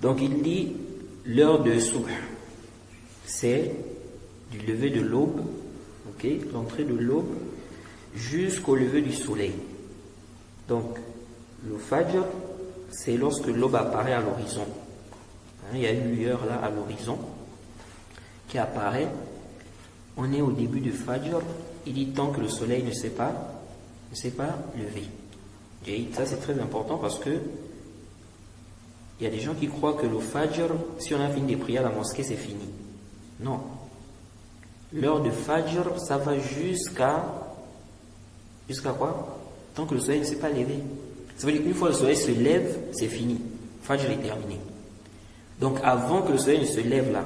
Donc il dit l'heure de subh, c'est du lever de l'aube, l'entrée de l'aube, jusqu'au lever du soleil. Donc le fajr, c'est lorsque l'aube apparaît à l'horizon. Il y a une lueur là à l'horizon qui apparaît. On est au début du fajr. Il dit tant que le soleil ne s'est pas levé. Et ça c'est très important parce que il y a des gens qui croient que le fajr, si on a fini des prières à la mosquée, c'est fini. Non. L'heure de fajr, ça va jusqu'à quoi? Tant que le soleil ne s'est pas levé. Ça veut dire qu'une fois le soleil se lève, c'est fini. Fajr est terminé. Donc avant que le soleil ne se lève là,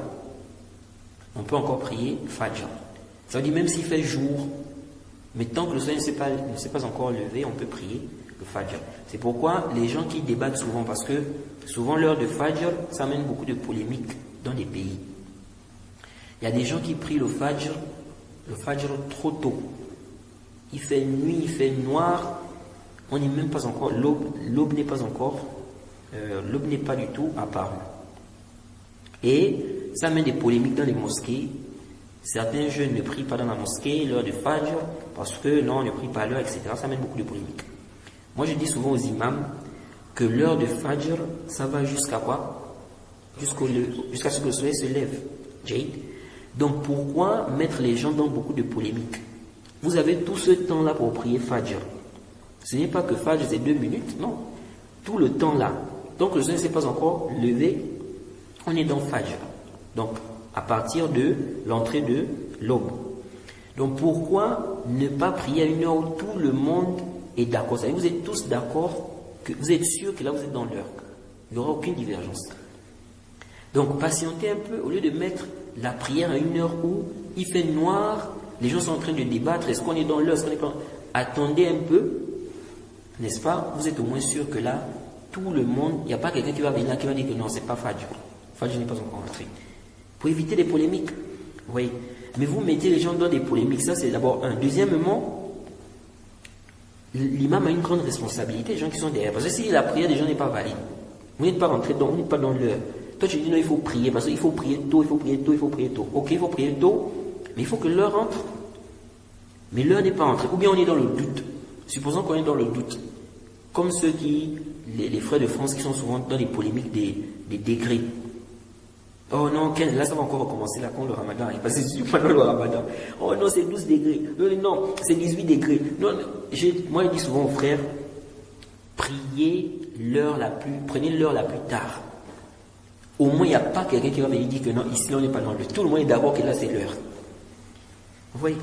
on peut encore prier fajr. Ça veut dire même s'il fait jour, mais tant que le soleil ne s'est pas encore levé, on peut prier le fajr. C'est pourquoi les gens qui débattent souvent, parce que souvent l'heure de fajr, ça amène beaucoup de polémiques dans des pays. Il y a des gens qui prient le fajr trop tôt. Il fait nuit, il fait noir, on n'est même pas encore, l'aube n'est pas encore, l'aube n'est pas du tout apparue. Et ça amène des polémiques dans les mosquées. Certains jeunes ne prient pas dans la mosquée l'heure de fajr parce que non, on ne prie pas à l'heure, etc. Ça amène beaucoup de polémiques. Moi, je dis souvent aux imams que l'heure de fajr, ça va jusqu'à quoi? Jusqu'à ce que le soleil se lève. Donc, pourquoi mettre les gens dans beaucoup de polémiques? Vous avez tout ce temps-là pour prier fajr. Ce n'est pas que fajr, c'est 2 minutes, non. Tout le temps là. Donc, le soleil ne s'est pas encore levé, on est dans fajr. Donc, à partir de l'entrée de l'aube. Donc, pourquoi ne pas prier à une heure où tout le monde est d'accord? Vous êtes tous d'accord, que vous êtes sûr que là vous êtes dans l'heure. Il n'y aura aucune divergence. Donc, patientez un peu, au lieu de mettre la prière à une heure où il fait noir, les gens sont en train de débattre, est-ce qu'on est dans l'heure, est-ce qu'on est pas... Attendez un peu, n'est-ce pas? Vous êtes au moins sûr que là, tout le monde, il n'y a pas quelqu'un qui va venir, qui va dire que non, c'est pas Fajr. Fajr n'est pas encore entré. Pour éviter les polémiques. Oui. Mais vous mettez les gens dans des polémiques, ça c'est d'abord un. Deuxièmement, l'imam a une grande responsabilité, les gens qui sont derrière. Parce que si la prière des gens n'est pas valide, vous n'êtes pas rentré dans, vous n'êtes pas dans l'heure. Toi tu dis non, il faut prier, parce qu'il faut prier tôt, il faut prier tôt, il faut prier tôt. Ok, il faut prier tôt, mais il faut que l'heure rentre. Mais l'heure n'est pas rentrée. Ou bien on est dans le doute. Supposons qu'on est dans le doute. Comme ceux qui, les frères de France qui sont souvent dans les polémiques des degrés. Oh non, là ça va encore recommencer là quand le ramadan arrive. Parce que c'est pendant le ramadan. Oh non, c'est 12 degrés. Non, c'est 18 degrés. Non, moi je dis souvent aux frères, prenez l'heure la plus tard. Au moins il n'y a pas quelqu'un qui va venir dire que non, ici on n'est pas dans l'heure. Tout le monde est d'accord que là c'est l'heure. Vous voyez?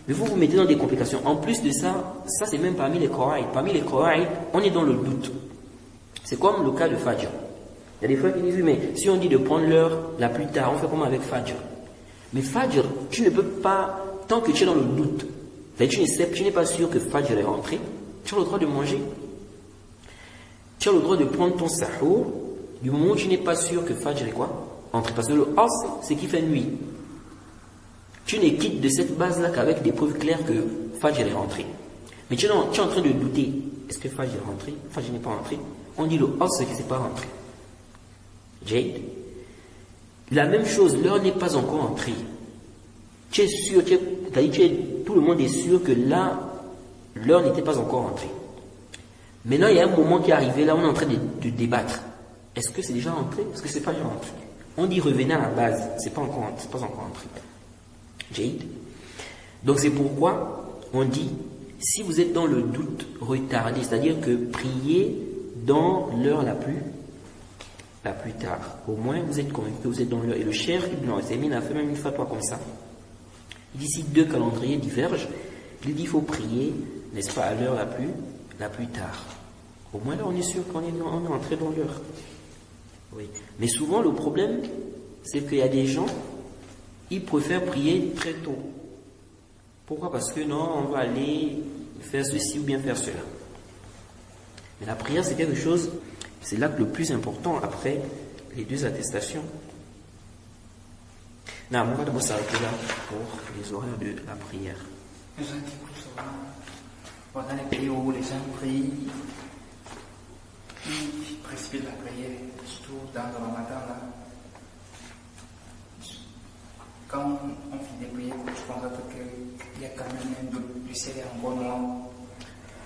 Mais vous mettez dans des complications. En plus de ça, ça c'est même parmi les Qur'an. Parmi les Qur'an, on est dans le doute. C'est comme le cas de Fajr. Il y a des frères qui disent, mais si on dit de prendre l'heure la plus tard, on fait comment avec Fajr? Mais Fajr, tu ne peux pas, tant que tu es dans le doute, tu n'es pas sûr que Fajr est rentré, tu as le droit de manger. Tu as le droit de prendre ton sahur, du moment où tu n'es pas sûr que Fajr est quoi? Entré. Parce que le as, c'est qui fait nuit. Tu ne quittes de cette base-là qu'avec des preuves claires que Fajr est rentré. Mais tu es en train de douter. Est-ce que Fajr est rentré? Fajr n'est pas rentré. On dit le as, c'est que c'est pas rentré. Jade. La même chose, l'heure n'est pas encore entrée. Tu es sûr, tout le monde est sûr que là, l'heure n'était pas encore entrée. Maintenant, il y a un moment qui est arrivé, là, on est en train de débattre. Est-ce que c'est déjà entré? Est-ce que c'est pas déjà entré? On dit revenez à la base, c'est pas encore entré. Jade. Donc c'est pourquoi on dit, si vous êtes dans le doute, retardez, c'est-à-dire que priez dans l'heure la plus tard. Au moins, vous êtes convaincu que vous êtes dans l'heure. Et le Cheikh Ibn Uthaymin a fait même une fatwa comme ça. Il dit, si 2 calendriers divergent, il dit, il faut prier, n'est-ce pas, à l'heure la plus tard. Au moins, là, on est sûr qu'on est entré dans l'heure. Oui. Mais souvent, le problème, c'est qu'il y a des gens, ils préfèrent prier très tôt. Pourquoi? Parce que non, on va aller faire ceci ou bien faire cela. Mais la prière, c'est quelque chose... C'est l'acte le plus important après les 2 attestations. Non, on va d'abord s'arrêter là pour les horaires de la prière. Dans les pays où les gens prient, ils précipite la prière, surtout dans le ramadan là. Quand on finit des prières, je constate qu'il y a quand même du ciel en bon noir,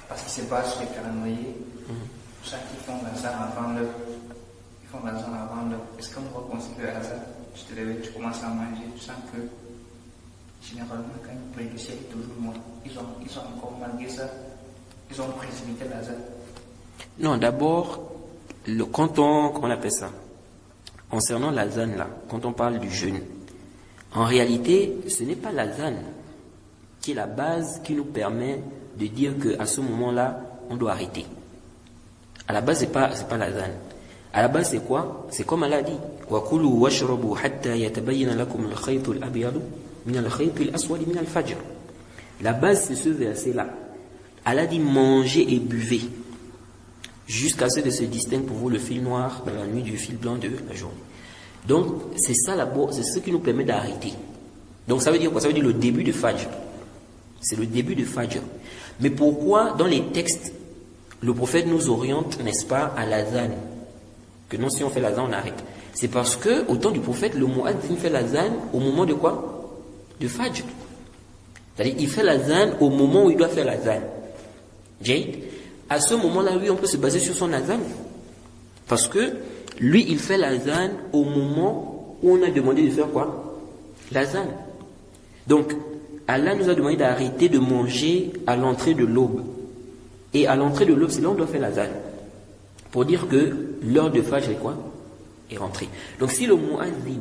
parce qu'il se base sur les calendriers. Pour ça qu'ils font l'azan avant l'heure. Ils font l'azan avant l'heure. Est-ce qu'on doit considérer l'azan? Tu te réveilles, tu commences à manger, tu sens que généralement quand ils prient, le ciel est toujours noir. Ils ont encore malgré ça, ils ont précipité l'azan. Non, d'abord, quand on appelle ça, concernant l'azan là, quand on parle du jeûne, en réalité, ce n'est pas l'azan qui est la base qui nous permet de dire qu'à ce moment-là, on doit arrêter. À la base, c'est pas l'azan. À la base, c'est quoi? C'est comme Allah dit. وَكُلُوا وَاشْرَبُوا حَتَّى يَتَبَيَّنَ لَكُمُ الْخَيْطُ الْأَبْيَضُ مِنَ الْخَيْطِ الْأَسْوَدِ مِنَ الْفَجْرِ. La base, c'est ce verset-là. Allah dit mangez et buvez jusqu'à ce que se distingue pour vous le fil noir de la nuit du fil blanc de la journée. Donc, c'est ça c'est ce qui nous permet d'arrêter. Donc, ça veut dire quoi? Ça veut dire le début de Fajr. C'est le début de Fajr. Mais pourquoi, dans les textes, le prophète nous oriente, n'est-ce pas, à l'azan? Que non, si on fait l'azan, on arrête. C'est parce que, au temps du prophète, le muazzin fait l'azan au moment de quoi? De Fajr. C'est-à-dire, il fait l'azan au moment où il doit faire l'azan. Jade, à ce moment-là, lui, on peut se baser sur son azan. Parce que, lui, il fait l'azan au moment où on a demandé de faire quoi? L'azan. Donc, Allah nous a demandé d'arrêter de manger à l'entrée de l'aube. Et à l'entrée de l'aube, c'est là où on doit faire l'azan. Pour dire que l'heure de Fajr est quoi? Est rentrée. Donc, si le muazzin,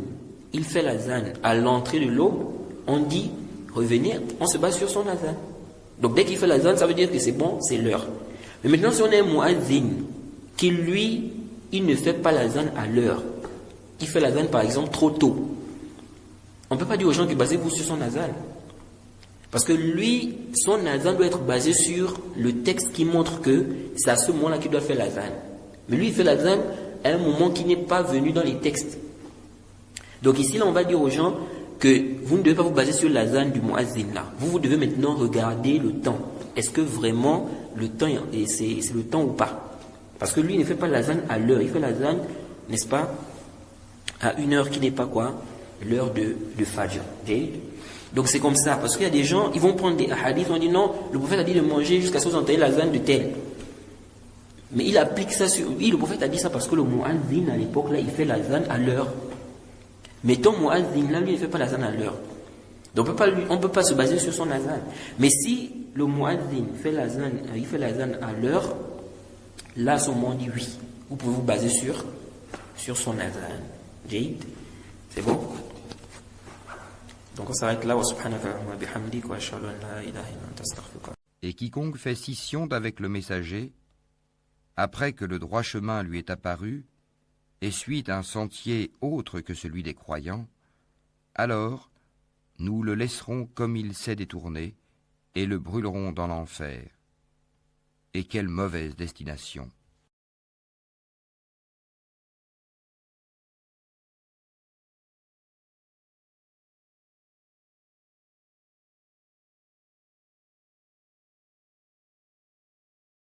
il fait l'azan à l'entrée de l'aube, on dit, revenez, on se base sur son azan. Donc, dès qu'il fait l'azan, ça veut dire que c'est bon, c'est l'heure. Mais maintenant, si on a un muazzin qui, lui, il ne fait pas l'azan à l'heure, il fait l'azan, par exemple, trop tôt, on ne peut pas dire aux gens que basez-vous sur son azan. Parce que lui, son azan doit être basé sur le texte qui montre que c'est à ce moment-là qu'il doit faire l'azan. Mais lui, il fait l'azan à un moment qui n'est pas venu dans les textes. Donc ici, là, on va dire aux gens que vous ne devez pas vous baser sur l'azan du muazzin là. Vous devez maintenant regarder le temps. Est-ce que vraiment le temps, c'est le temps ou pas? Parce que lui, il ne fait pas l'azan à l'heure. Il fait l'azan, n'est-ce pas, à une heure qui n'est pas quoi? L'heure de Fajr. Donc c'est comme ça. Parce qu'il y a des gens, ils vont prendre des hadiths, on dit non, le prophète a dit de manger jusqu'à ce que vous entendez l'azan de tel. Mais il applique ça sur... Oui, le prophète a dit ça parce que le muazzin, à l'époque, là, il fait l'azan à l'heure. Mais ton muazzin, là, lui, il ne fait pas l'azan à l'heure. Donc on ne peut pas se baser sur son azan. Mais si le muazzin fait l'azan, il fait l'azan à l'heure, là, son moment dit oui. Vous pouvez vous baser sur son azan. Jade, c'est bon? Donc on s'arrête là. Et quiconque fait scission d'avec le messager, après que le droit chemin lui est apparu, et suit un sentier autre que celui des croyants, alors nous le laisserons comme il s'est détourné, et le brûlerons dans l'enfer. Et quelle mauvaise destination!